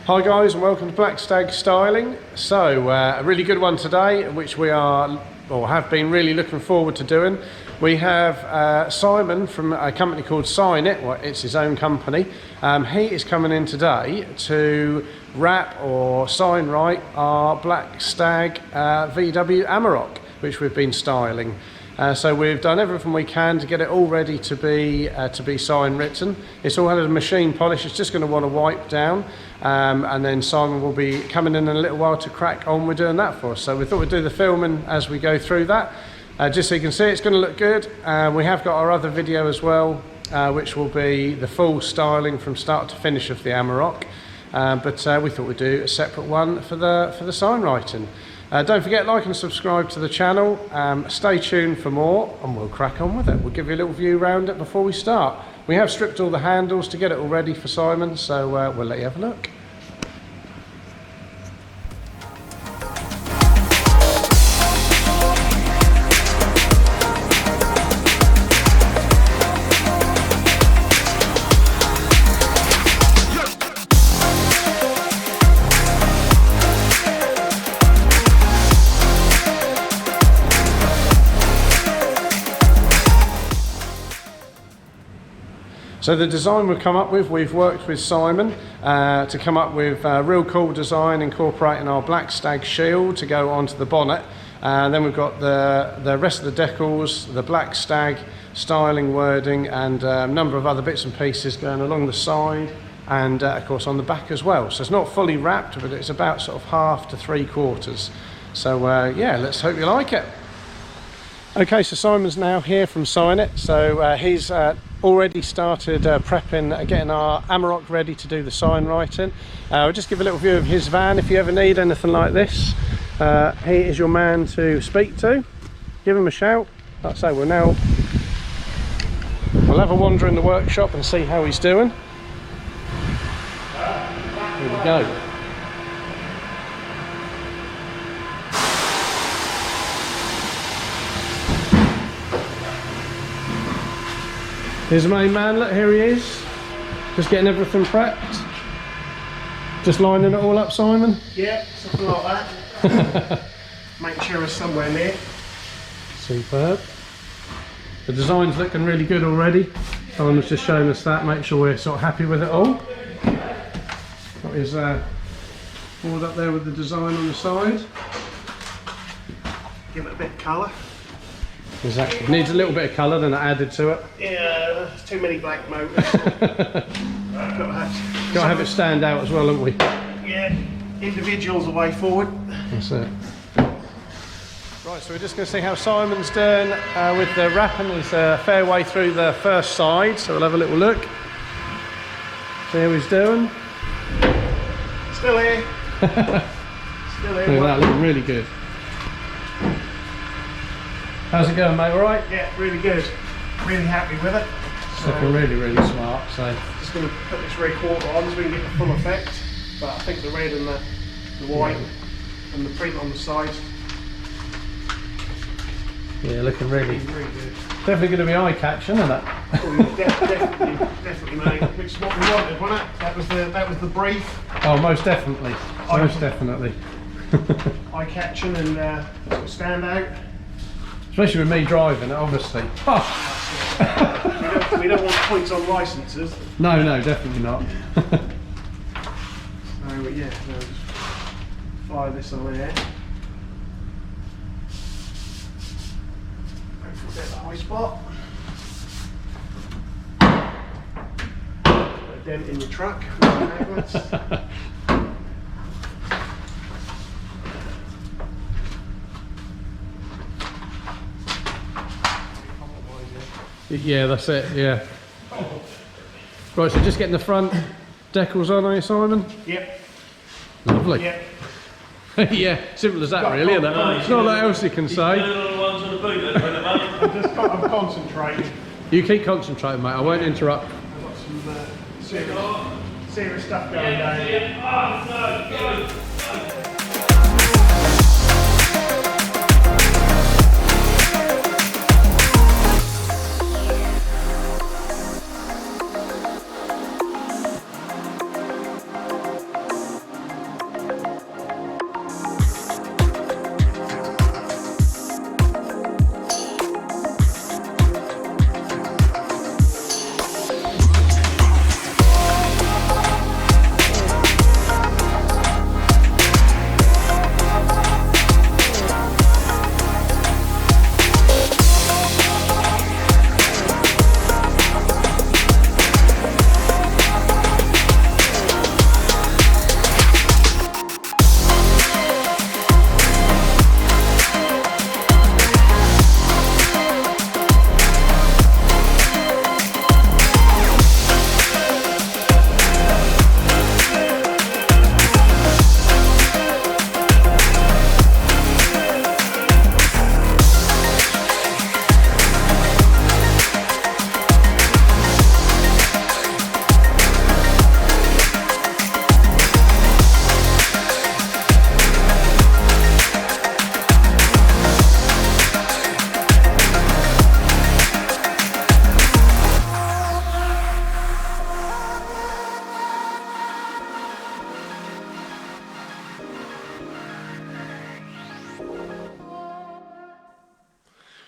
Hi guys, and welcome to Black Stag Styling. So a really good one today, which we are or have been really looking forward to doing. We have Simon from a company called Sign It. Well, it's his own company. He is coming in today to wrap or sign write our Black Stag VW Amarok, which we've been styling. So we've done everything we can to get it all ready to be sign written. It's all had a machine polish. It's just going to want to wipe down, and then Simon will be coming in a little while to crack on with doing that for us. So we thought we'd do the filming as we go through that, just so you can see it's going to look good. We have got our other video as well, which will be the full styling from start to finish of the Amarok. But we thought we'd do a separate one for the sign writing. Don't forget, like and subscribe to the channel. Stay tuned for more, and we'll crack on with it. We'll give you a little view around it before we start. We have stripped all the handles to get it all ready for Simon, so we'll let you have a look. So the design we've come up with, we've worked with Simon to come up with a real cool design incorporating our Black Stag shield to go onto the bonnet. Then we've got the rest of the decals, the Black Stag styling wording, and a number of other bits and pieces going along the side and of course on the back as well. So it's not fully wrapped, but it's about sort of half to 3/4. So yeah, let's hope you like it. Okay, so Simon's now here from Sign It. So he's already started prepping, getting our Amarok ready to do the sign writing. I'll just give a little view of his van. If you ever need anything like this, he is your man to speak to. Give him a shout. Like I say, we'll have a wander in the workshop and see how he's doing. Here we go. Here's the main man, look, here he is. Just getting everything prepped. Just lining it all up, Simon? Yeah, something like that. Make sure it's somewhere near. Superb. The design's looking really good already. Simon was just showing us that, make sure we're sort of happy with it all. Got his board up there with the design on the side. Give it a bit of colour. Exactly. It needs a little bit of colour, then added to it. Yeah, there's too many black motors. Got to have it stand out as well, haven't we? Yeah, individuals the way forward. That's it. Right, so we're just going to see how Simon's doing with the wrapping. He's a fair way through the first side, so we'll have a little look. See how he's doing. Still here. Still here. Look at that, looking really good. How's it going, mate? All right? Yeah, really good. Really happy with it. It's looking really, really smart. So just going to put this 3/4 on so we can get the full effect. But I think the red and the white and the print on the sides. Yeah, looking really good. Definitely going to be eye-catching, isn't it? Oh, definitely, mate. Which is what we wanted, wasn't it? That was the brief. Oh, most definitely. Most definitely. Eye-catching and sort of stand out. Especially with me driving it, obviously. Oh. we don't want points on licences. No, definitely not. So yeah, we'll just fire this on there. Go for a bit of a high spot. Put a dent in the truck. Yeah, that's it, yeah. Right, so just getting the front decals on, are you, Simon? Yep. Lovely. Yep. Yeah, simple as that, really, isn't it? There's not a lot else you can say. I'm concentrating. You keep concentrating, mate, I won't interrupt. I've got some serious stuff going down.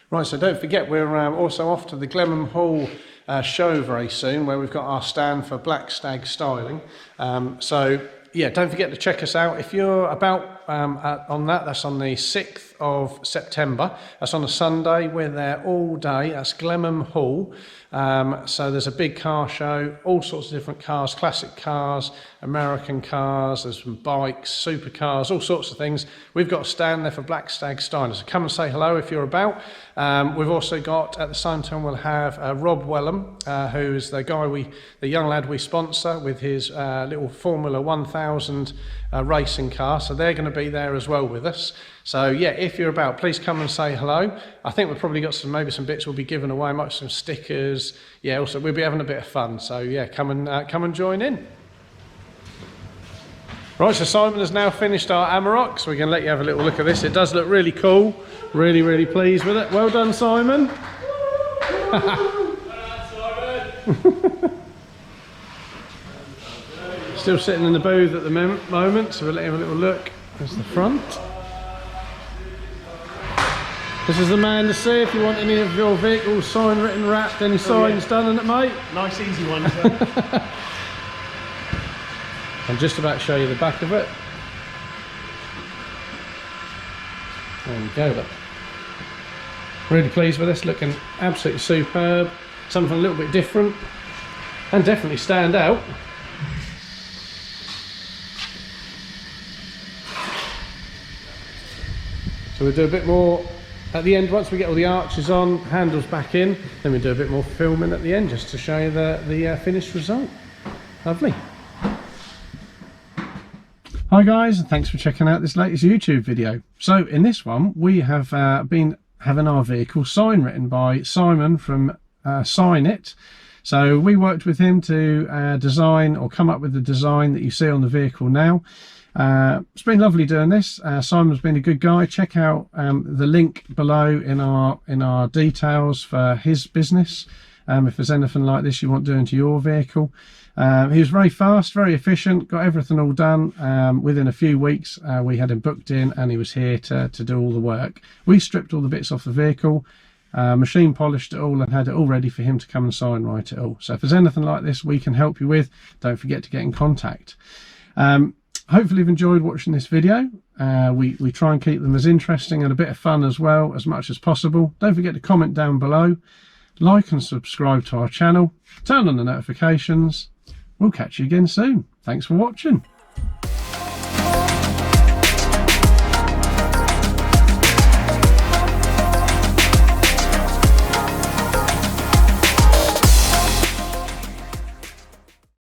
Right, so don't forget we're also off to the Glenham Hall show very soon, where we've got our stand for Black Stag Styling. So yeah, don't forget to check us out. If you're about on that, that's on the 6th of September. That's on a Sunday. We're there all day. That's Glenham Hall. So there's a big car show, all sorts of different cars, classic cars, American cars, there's some bikes, supercars, all sorts of things. We've got a stand there for Black Stag Styling, so come and say hello if you're about. We've also got, at the same time, we'll have Rob Wellham, who's the guy the young lad we sponsor with his little Formula 1000 racing car, so they're going to be there as well with us. So yeah, if you're about, please come and say hello. I think we've probably got maybe some bits we'll be giving away, might some stickers. Yeah, also we'll be having a bit of fun. So yeah, come and join in. Right, so Simon has now finished our Amarok, so we can let you have a little look at this. It does look really cool. Really, really pleased with it. Well done, Simon. Still sitting in the booth at the moment, so we'll let you have a little look. There's the front. This is the man to see if you want any of your vehicles sign written, wrapped, any signs done on it, mate. Nice easy one. I'm just about to show you the back of it. There we go, look. Really pleased with this, looking absolutely superb. Something a little bit different and definitely stand out. So we'll do a bit more at the end once we get all the arches on, handles back in, then we do a bit more filming at the end just to show you the finished result. Lovely. Hi guys, and thanks for checking out this latest YouTube video. So in this one we have been having our vehicle sign written by Simon from Sign It. So we worked with him to design or come up with the design that you see on the vehicle now. It's been lovely doing this. Simon's been a good guy. Check out the link below in our details for his business. If there's anything like this you want doing to your vehicle. He was very fast, very efficient, got everything all done. Within a few weeks we had him booked in and he was here to do all the work. We stripped all the bits off the vehicle, machine polished it all and had it all ready for him to come and sign write it all. So if there's anything like this we can help you with, don't forget to get in contact. Hopefully you've enjoyed watching this video. We try and keep them as interesting and a bit of fun as well, as much as possible. Don't forget to comment down below, like and subscribe to our channel, turn on the notifications. We'll catch you again soon. Thanks for watching.